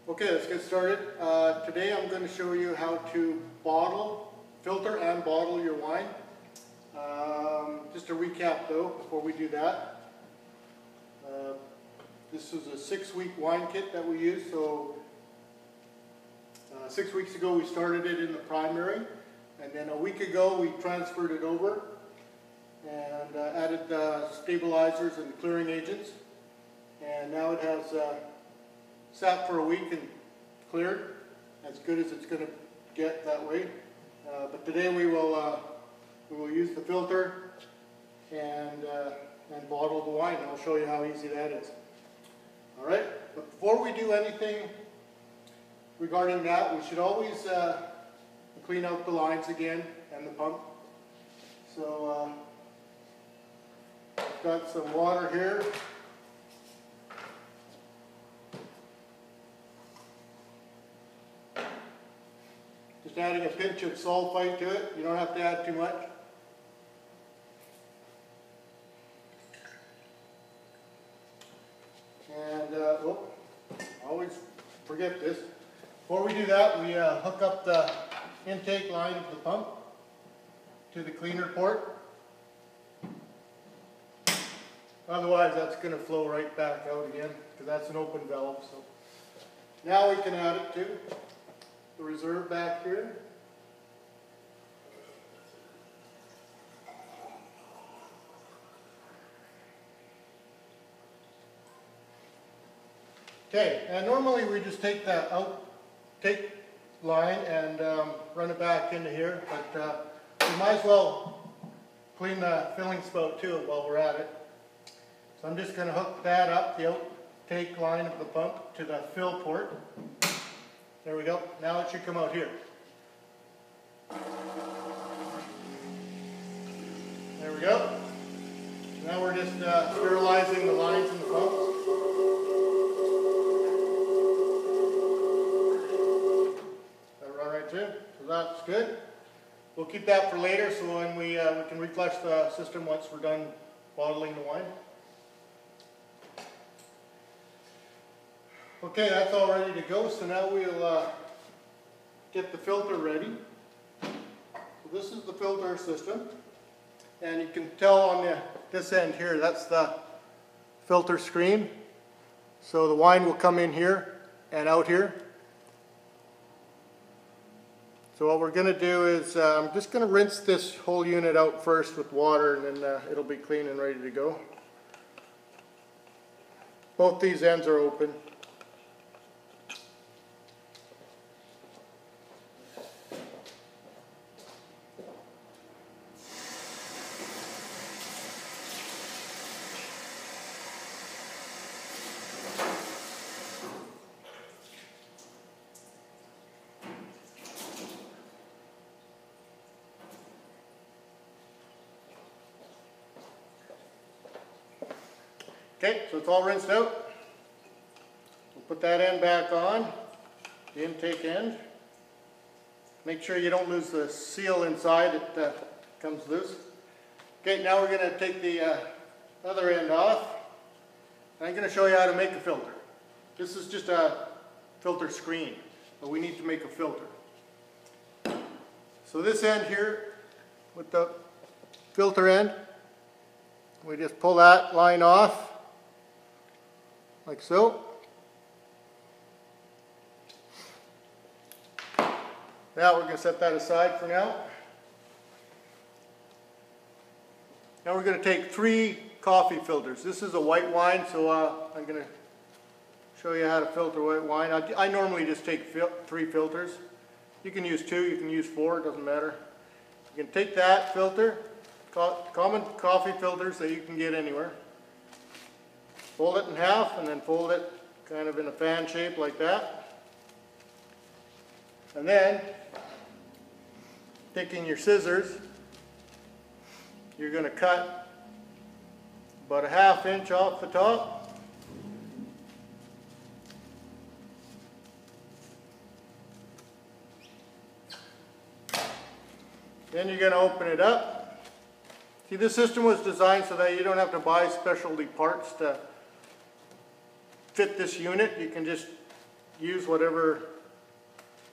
Okay, let's get started. Today I'm going to show you how to filter and bottle your wine. Just a recap though, before we do that. This is a 6-week wine kit that we use. So 6 weeks ago we started it in the primary, and then a week ago we transferred it over and added stabilizers and clearing agents. And now it has sat for a week and cleared, as good as it's going to get that way. But today we will use the filter and bottle the wine. I'll show you how easy that is. All right. But before we do anything regarding that, we should always clean out the lines again and the pump. So I've got some water here. Just adding a pinch of sulfite to it. You don't have to add too much. And always forget this. Before we do that, we hook up the intake line of the pump to the cleaner port. Otherwise, that's going to flow right back out again, because that's an open valve. So now we can add it to the reserve back here. Okay, and normally we just take that outtake line and run it back into here, but we might as well clean the filling spout too while we're at it. So I'm just going to hook that up, the outtake line of the pump, to the fill port. There we go. Now it should come out here. There we go. Now we're just sterilizing the lines in the pump. That run right through. So that's good. We'll keep that for later, so when we can reflush the system once we're done bottling the wine. Okay, that's all ready to go, so now we'll get the filter ready. So this is the filter system, and you can tell on this end here, that's the filter screen. So the wine will come in here and out here. So what we're going to do is, I'm just going to rinse this whole unit out first with water, and then it'll be clean and ready to go. Both these ends are open. Okay, so it's all rinsed out. We'll put that end back on, the intake end. Make sure you don't lose the seal inside, it comes loose. Okay, now we're going to take the other end off. I'm going to show you how to make a filter. This is just a filter screen, but we need to make a filter. So this end here, with the filter end, we just pull that line off. Like so. Now we're going to set that aside for now. Now we're going to take 3 coffee filters. This is a white wine, so I'm going to show you how to filter white wine. I normally just take 3 filters. You can use 2, you can use 4, it doesn't matter. You can take that filter, common coffee filters that you can get anywhere. Fold it in half and then fold it kind of in a fan shape like that. And then, taking your scissors, you're going to cut about a ½ inch off the top. Then you're going to open it up. See, this system was designed so that you don't have to buy specialty parts to fit this unit. You can just use whatever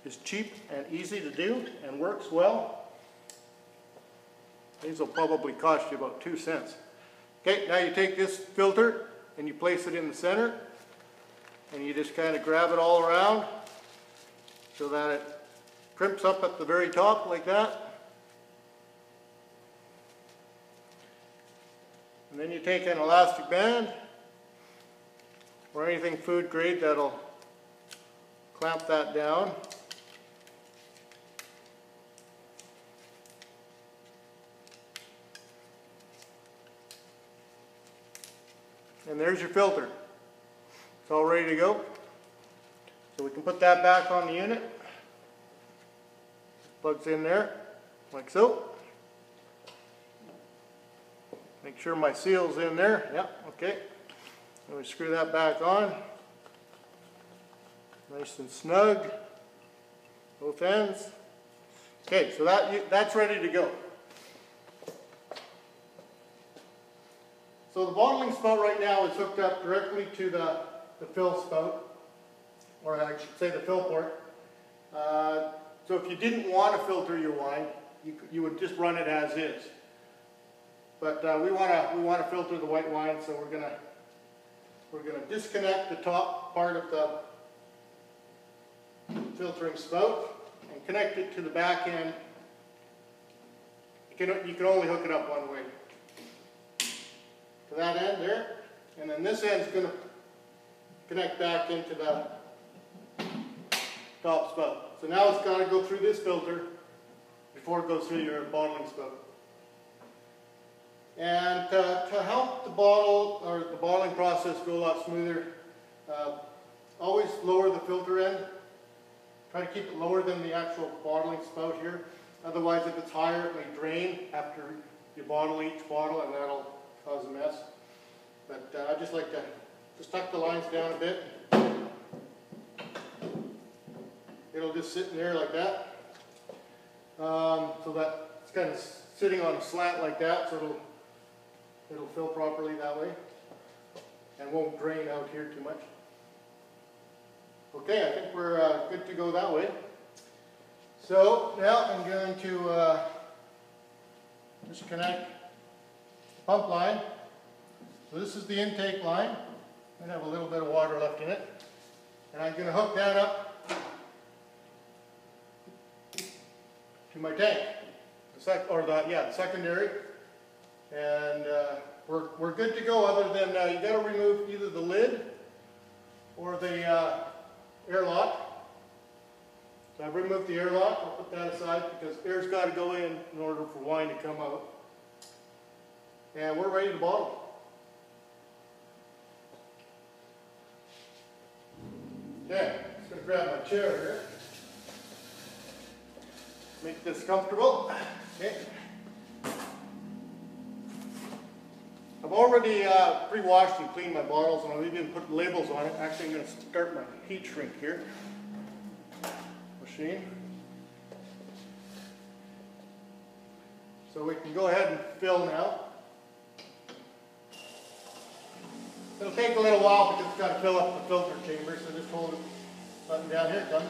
is cheap and easy to do and works well. These will probably cost you about 2 cents. Okay, now you take this filter and you place it in the center, and you just kind of grab it all around so that it crimps up at the very top like that. And then you take an elastic band or anything food grade that'll clamp that down. And there's your filter. It's all ready to go. So we can put that back on the unit. Plugs in there, like so. Make sure my seal's in there. Yeah, okay. And we screw that back on. Nice and snug. Both ends. Okay, so that's ready to go. So the bottling spout right now is hooked up directly to the fill spout, or I should say the fill port. So if you didn't want to filter your wine, you would just run it as is. But we want to filter the white wine, so we're gonna disconnect the top part of the filtering spout and connect it to the back end. You can only hook it up one way. To that end there, and then this end's going to connect back into the top spout. So now it's got to go through this filter before it goes through your bottling spout. And to help the bottling process go a lot smoother, always lower the filter end. Try to keep it lower than the actual bottling spout here. Otherwise, if it's higher, it may drain after you bottle each bottle, and that'll cause a mess. But I just like to just tuck the lines down a bit. It'll just sit in there like that. So that it's kind of sitting on a slant like that, so it'll fill properly that way and won't drain out here too much. Okay, I think we're good to go that way. So now I'm going to disconnect the pump line. So this is the intake line. I have a little bit of water left in it. And I'm going to hook that up to my tank, the secondary. And we're good to go, other than you got to remove either the lid or the airlock. So I've removed the airlock. I'll put that aside because air's got to go in order for wine to come out. And we're ready to bottle. Okay, just going to grab my chair here. Make this comfortable. Okay. I've already pre-washed and cleaned my bottles, and I've even put labels on it. Actually, I'm going to start my heat shrink here. Machine. So we can go ahead and fill now. It'll take a little while because it's got to fill up the filter chamber, so just hold it button down. Here it comes.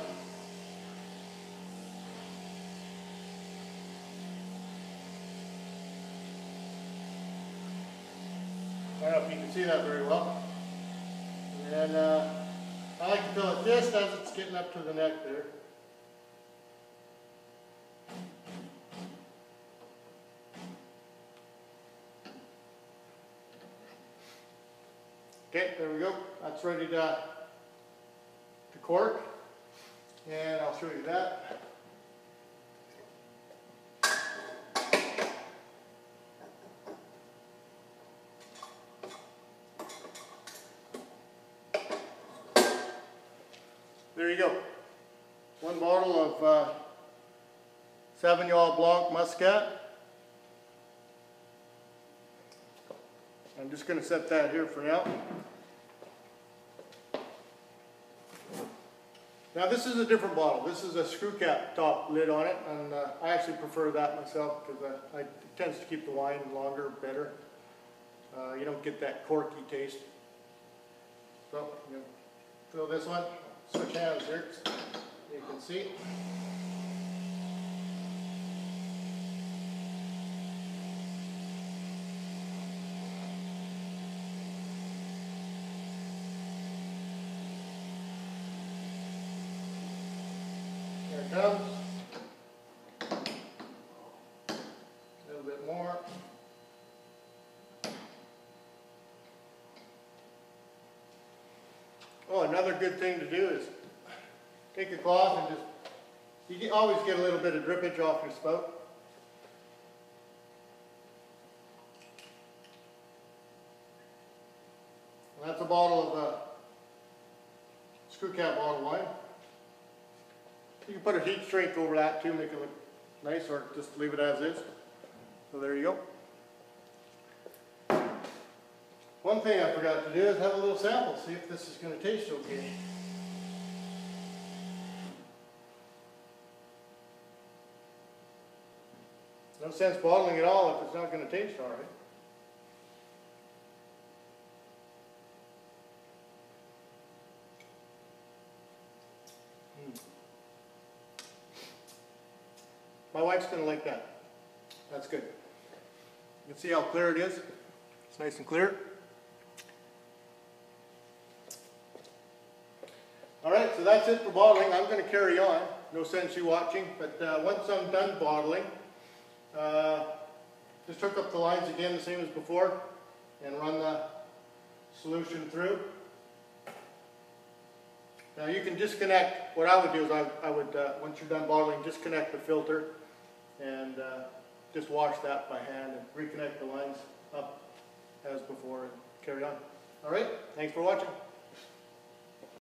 I don't know if you can see that very well. And I like to fill it just as it's getting up to the neck there. Okay, there we go. That's ready to cork. And I'll show you that. There you go. One bottle of Sauvignon Blanc Muscat. I'm just going to set that here for now. Now this is a different bottle. This is a screw cap top lid on it, and I actually prefer that myself because it tends to keep the wine longer, better. You don't get that corky taste. So I'm going to fill this one. switch hands here. You can see. There it comes. A little bit more. Oh, another good thing to do is take a cloth and just, you always get a little bit of drippage off your spout. And that's a bottle of screw cap bottle wine. You can put a heat shrink over that too, make it look nice, or just leave it as is. So there you go. One thing I forgot to do is have a little sample, see if this is going to taste okay. No sense bottling it all if it's not going to taste all right. My wife's going to like that. That's good. You can see how clear it is. It's nice and clear. Alright, so that's it for bottling. I'm going to carry on. No sense you watching, but once I'm done bottling, just hook up the lines again the same as before and run the solution through. Now you can disconnect, what I would do is I would once you're done bottling, disconnect the filter and just wash that by hand and reconnect the lines up as before and carry on. Alright, thanks for watching.